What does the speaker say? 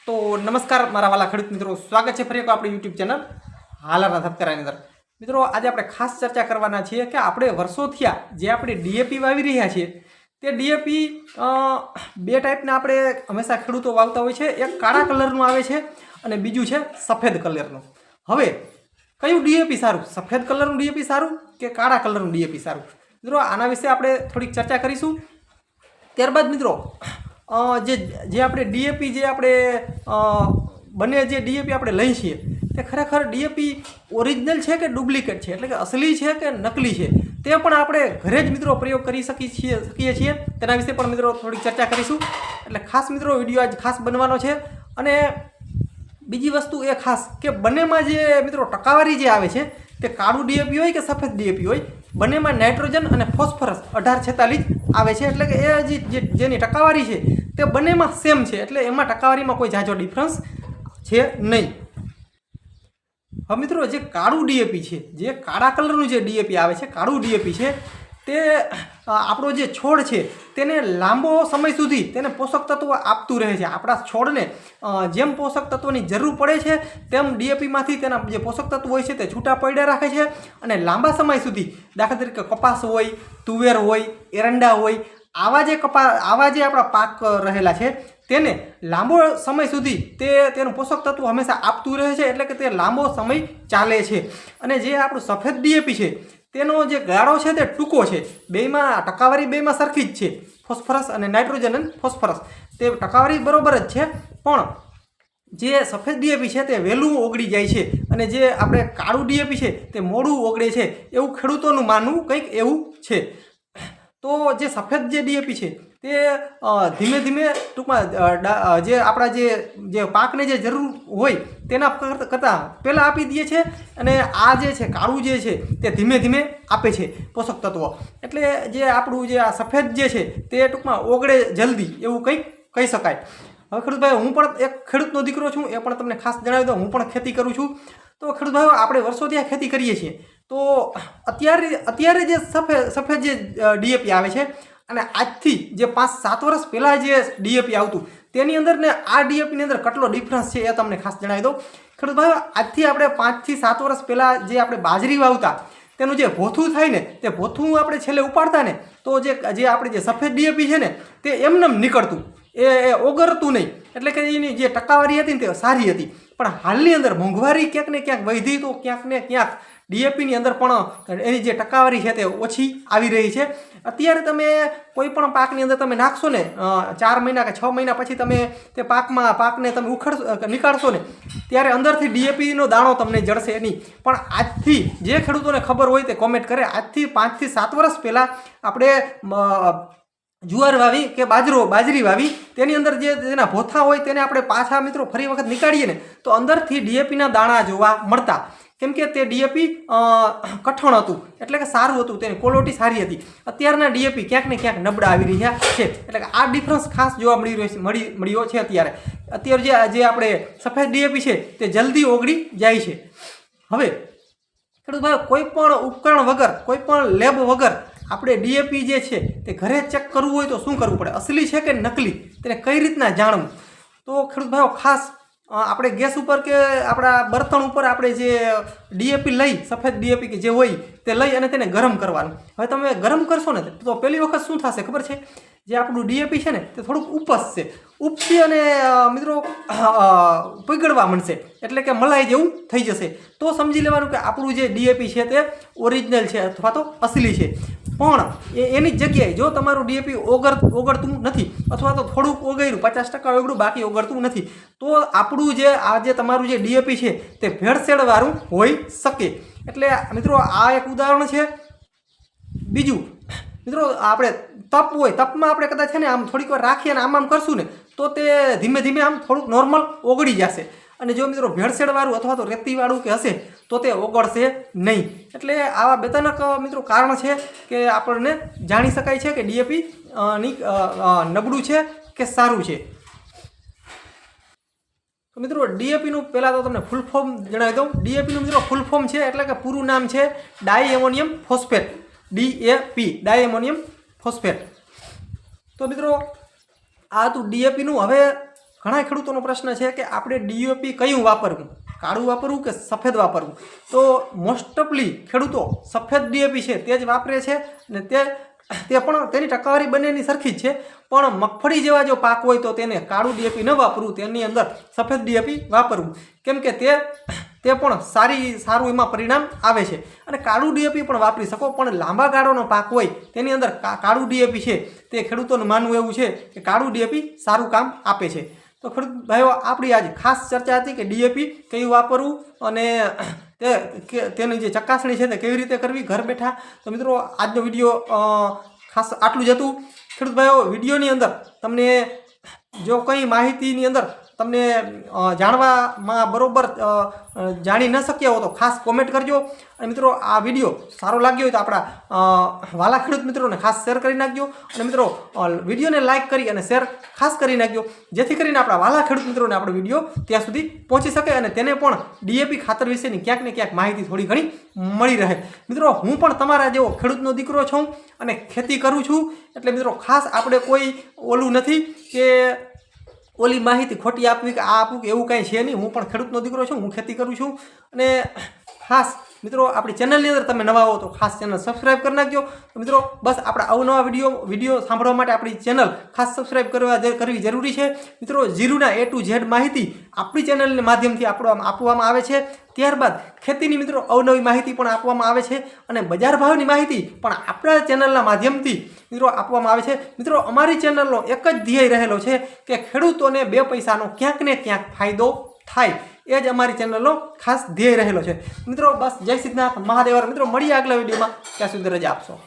તો નમસ્કાર મારા વાલા ખેડૂત મિત્રો, સ્વાગત છે ફરી એક આપણી યુટ્યુબ ચેનલ હાલાના ધબકારાની અંદર. મિત્રો આજે આપણે ખાસ ચર્ચા કરવાના છીએ કે આપણે વર્ષો થયા જે આપણે ડીએપી વાવી રહ્યા છીએ તે ડીએપી બે ટાઈપના આપણે હંમેશા ખેડૂતો વાવતા હોય છે. એક કાળા કલરનું આવે છે અને બીજું છે સફેદ કલરનું. હવે કયું ડીએપી સારું, સફેદ કલરનું ડીએપી સારું કે કાળા કલરનું ડીએપી સારું? મિત્રો આના વિશે આપણે થોડીક ચર્ચા કરીશું. ત્યારબાદ મિત્રો જે આપણે ડીએપી જે આપણે બંને જે ડીએપી આપણે લઈએ છીએ તે ખરેખર ડીએપી ઓરિજિનલ છે કે ડુપ્લિકેટ છે, એટલે કે અસલી છે કે નકલી છે, તે પણ આપણે ઘરે જ મિત્રો પ્રયોગ કરી શકીએ છીએ. તેના વિશે પણ મિત્રો થોડીક ચર્ચા કરીશું. એટલે ખાસ મિત્રો વિડીયો આજ ખાસ બનવાનો છે. અને બીજી વસ્તુ એ ખાસ કે બંનેમાં જે મિત્રો ટકાવારી જે આવે છે તે કાળું ડીએપી હોય કે સફેદ ડીએપી હોય, બંનેમાં નાઇટ્રોજન અને ફોસ્ફરસ 1846 આવે છે. એટલે કે એ જેની ટકાવારી છે તે બંનેમાં સેમ છે, એટલે એમાં ટકાવારીમાં કોઈ ઝાઝો ડિફરન્સ છે નહીં. હવે મિત્રો જે કાળું ડીએપી છે, જે કાળા કલરનું જે ડીએપી આવે છે, કાળું ડીએપી છે, તે આપણો જે છોડ છે તેને લાંબો સમય સુધી તેને પોષક તત્વો આપતું રહે છે. આપણા છોડને જેમ પોષક તત્વોની જરૂર પડે છે તેમ ડીએપીમાંથી તેના જે પોષક તત્વો હોય છે તે છૂટા પડ્યા રાખે છે અને લાંબા સમય સુધી, દાખલા તરીકે કપાસ હોય, તુવેર હોય, એરંડા હોય, આવા જે આપણા પાક રહેલા છે તેને લાંબો સમય સુધી તેનું પોષક તત્વ હંમેશા આપતું રહે છે, એટલે કે તે લાંબો સમય ચાલે છે. અને જે આપણું સફેદ ડીએપી છે તેનો જે ગાળો છે તે ટૂંકો છે. બેમાં ટકાવારી બેમાં સરખી જ છે, ફોસ્ફરસ અને નાઇટ્રોજન અને ફોસ્ફરસ તે ટકાવારી બરોબર જ છે. પણ જે સફેદ ડીએપી છે તે વહેલું ઓગળી જાય છે અને જે આપણે કાળું ડીએપી છે તે મોડું ઓગળે છે, એવું ખેડૂતોનું માનવું કંઈક એવું છે. તો જે સફેદ જે ડીએપી છે તે ધીમે ધીમે ટૂંકમાં જે આપણા જે પાકને જે જરૂર હોય તેના કરતાં પહેલાં આપી દે છે, અને આ જે છે કાળું જે છે તે ધીમે ધીમે આપે છે પોષક તત્વો. એટલે જે આપણું જે આ સફેદ જે છે તે ટૂંકમાં ઓગળે જલ્દી, એવું કંઈક કહી શકાય. હવે ખેડૂતભાઈ, હું પણ એક ખેડૂતનો દીકરો છું, એ પણ તમને ખાસ જણાવી દઉં, હું પણ ખેતી કરું છું. તો ખેડૂતભાઈઓ, આપણે વર્ષોથી આ ખેતી કરીએ છીએ. તો અત્યારે જે સફેદ જે ડીએપી આવે છે અને આજથી જે 5-7 વર્ષ પહેલાં જે ડીએપી આવતું તેની અંદર ને આ ડીએપીની અંદર કેટલો ડિફરન્સ છે એ તમને ખાસ જણાવી દઉં. ખેડૂતભાઈઓ, આજથી આપણે 5-7 વર્ષ પહેલાં જે આપણે બાજરી વાવતા તેનું જે ભોથું થાય ને તે ભોથું આપણે છેલ્લે ઉપાડતા ને તો જે આપણે જે સફેદ ડીએપી છે ને તે એમનેમ નીકળતું, એ ઓગળતું નહીં. એટલે કે એની જે ટકાવારી હતી ને તે સારી હતી. પણ હાલની અંદર મોંઘવારી ક્યાંક ને ક્યાંક વધી, તો ક્યાંક ને ક્યાંક ડીએપીની અંદર પણ એની જે ટકાવારી છે તે ઓછી આવી રહી છે. અત્યારે તમે કોઈ પણ પાકની અંદર તમે નાખશો ને 4 મહિના કે 6 મહિના પછી તમે તે પાકને તમે નીકાળશો ને ત્યારે અંદરથી ડીએપીનો દાણો તમને જળશે નહીં. પણ આજથી જે ખેડૂતોને ખબર હોય તે કોમેન્ટ કરે, આજથી 5-7 વર્ષ પહેલાં આપણે જુવાર વાવી કે બાજરી વાવી, તેની અંદર જે તેના ભોથા હોય તેને આપણે પાછા મિત્રો ફરી વખત નીકાળીએ ને તો અંદરથી ડીએપીના દાણા જોવા મળતા. કેમ કે તે ડીએપી કઠણ હતું, એટલે કે સારું હતું, તેની ક્વોલિટી સારી હતી. અત્યારના ડીએપી ક્યાંક ને ક્યાંક નબળા આવી રહ્યા છે. એટલે કે આ ડિફરન્સ ખાસ જોવા મળ્યો છે. અત્યારે જે આપણે સફેદ ડીએપી છે તે જલ્દી ઓગળી જાય છે. હવે ખેડૂતભાઈ, કોઈ પણ ઉપકરણ વગર, કોઈ પણ લેબ વગર આપણે ડીએપી જે છે તે ઘરે ચેક કરવું હોય તો શું કરવું પડે? અસલી છે કે નકલી, તેને કઈ રીતના જાણવું? તો ખેડૂતભાઈઓ, ખાસ આપણે ગેસ ઉપર કે આપણા બર્તણ ઉપર આપણે જે ડીએપી લઈ, સફેદ ડીએપી કે જે હોય તે લઈ અને તેને ગરમ કરવાનું. હવે તમે ગરમ કરશો ને તો પહેલી વખત શું થશે ખબર છે? જે આપણું ડીએપી છે ને તે થોડુંક ઉપસશે, ઉપસી અને મિત્રો પીગળવા માંડશે, એટલે કે મલાઈ જેવું થઈ જશે. તો સમજી લેવાનું કે આપણું જે ડીએપી છે તે ઓરિજિનલ છે અથવા તો અસલી છે. પણ એની જગ્યાએ જો તમારું ડીએપી ઓગળતું નથી અથવા તો થોડુંક ઓગળ્યું, 50% ઓગળ્યું, બાકી ઓગળતું નથી, તો આપણું જે તમારું જે ડીએપી છે તે ભેળસેળવાળું હોઈ શકે. એટલે મિત્રો આ એક ઉદાહરણ છે. બીજું મિત્રો, આપણે તપ હોય, તપમાં આપણે કદાચ છે ને આમ થોડીક વાર રાખીએ અને આમ કરશું ને તો તે ધીમે ધીમે આમ થોડુંક નોર્મલ ઓગળી જશે. અને જો મિત્રો ભેળસેળવાળું અથવા તો રેતીવાળું કે હશે તો તે ઓગળશે નહીં. એટલે આવા 2-3 મિત્રો કારણ છે કે આપણને જાણી શકાય છે કે ડીએપી નબળું છે કે સારું છે. તો મિત્રો ડીએપીનું પહેલાં તો તમને ફૂલ ફોર્મ જણાવી દઉં. ડીએપીનું મિત્રો ફૂલ ફોર્મ છે, એટલે કે પૂરું નામ છે ડાઈ એમોનિયમ ફોસ્ફેટ, ડીએપી, ડાઈ એમોનિયમ ફોસ્ફેટ. તો મિત્રો આ હતું ડીએપીનું. હવે ઘણા ખેડૂતોનો પ્રશ્ન છે કે આપણે ડીએપી કયું વાપરવું, કાળું વાપરવું કે સફેદ વાપરવું? તો મોસ્ટ ઓફલી ખેડૂતો સફેદ ડીએપી છે તે જ વાપરે છે અને તે પણ તેની ટકાવારી બંનેની સરખી જ છે. પણ મગફળી જેવા જો પાક હોય તો તેને કાળું ડીએપી ન વાપરવું, તેની અંદર સફેદ ડીએપી વાપરવું, કેમ કે તે પણ સારું એમાં પરિણામ આવે છે. અને કાળું ડીએપી પણ વાપરી શકો, પણ લાંબા ગાળાનો પાક હોય તેની અંદર કાળું ડીએપી છે તે ખેડૂતોનું માનવું એવું છે કે કાળું ડીએપી સારું કામ આપે છે. તો ખેડૂત ભાઈઓ, આપણી આજે ખાસ ચર્ચા હતી કે ડીએપી કયું વાપરવું અને તેની જે ચકાસણી છે તે કેવી રીતે કરવી ઘર બેઠા. તો મિત્રો, આજનો વિડીયો ખાસ આટલું જ હતું. ખેડૂત ભાઈઓ, વિડીયોની અંદર તમને જો કંઈ માહિતીની અંદર તમને જાણવામાં બરોબર જાણી ન શક્યા હો તો ખાસ કોમેન્ટ કરજો. અને મિત્રો, આ વિડીયો સારો લાગ્યો હોય તો આપણા વાલા ખેડૂત મિત્રોને ખાસ શેર કરી નાખજો. અને મિત્રો, વિડીયોને લાઇક કરી અને શેર ખાસ કરી નાખજો, જેથી કરીને આપણા વાલા ખેડૂત મિત્રોને આપણો વિડીયો ત્યાં સુધી પહોંચી શકે અને તેને પણ ડીએપી ખાતર વિશેની ક્યાંક ને ક્યાંક માહિતી થોડી ઘણી મળી રહે. મિત્રો, હું પણ તમારા જેવો ખેડૂતનો દીકરો છું અને ખેતી કરું છું. એટલે મિત્રો, ખાસ આપણે કોઈ ઓલું નથી કે ઓલી માહિતી ખોટી આપવી કે આ આપવું કે એવું કાંઈ છે નહીં. હું પણ ખેડૂતનો દીકરો છું, હું ખેતી કરું છું. અને ખાસ મિત્રો, આપણી ચેનલની અંદર તમે નવા હો તો ખાસ ચેનલ સબસ્ક્રાઈબ કરી નાખજો. તો મિત્રો, બસ આપણા અવનવા વિડીયો સાંભળવા માટે આપણી ચેનલ ખાસ સબસ્ક્રાઈબ કરવી જરૂરી છે. મિત્રો, જીરુના A to Z માહિતી આપણી ચેનલના માધ્યમથી આપવામાં આવે છે. ત્યારબાદ ખેતીની મિત્રો અવનવી માહિતી પણ આપવામાં આવે છે અને બજાર ભાવની માહિતી પણ આપણા ચેનલના માધ્યમથી મિત્રો આપવામાં આવે છે. મિત્રો, અમારી ચેનલનો એક જ ધ્યેય રહેલો છે કે ખેડૂતોને 2 પૈસાનો ક્યાંક ને ક્યાંક ફાયદો થાય, એ જ અમારી ચેનલનો ખાસ ધ્યેય રહેલો છે. મિત્રો, બસ જય સિદ્ધનાથ મહાદેવ. મિત્રો, મળીએ આગલા વિડીયોમાં. ત્યાં સુધી રજા આપશો.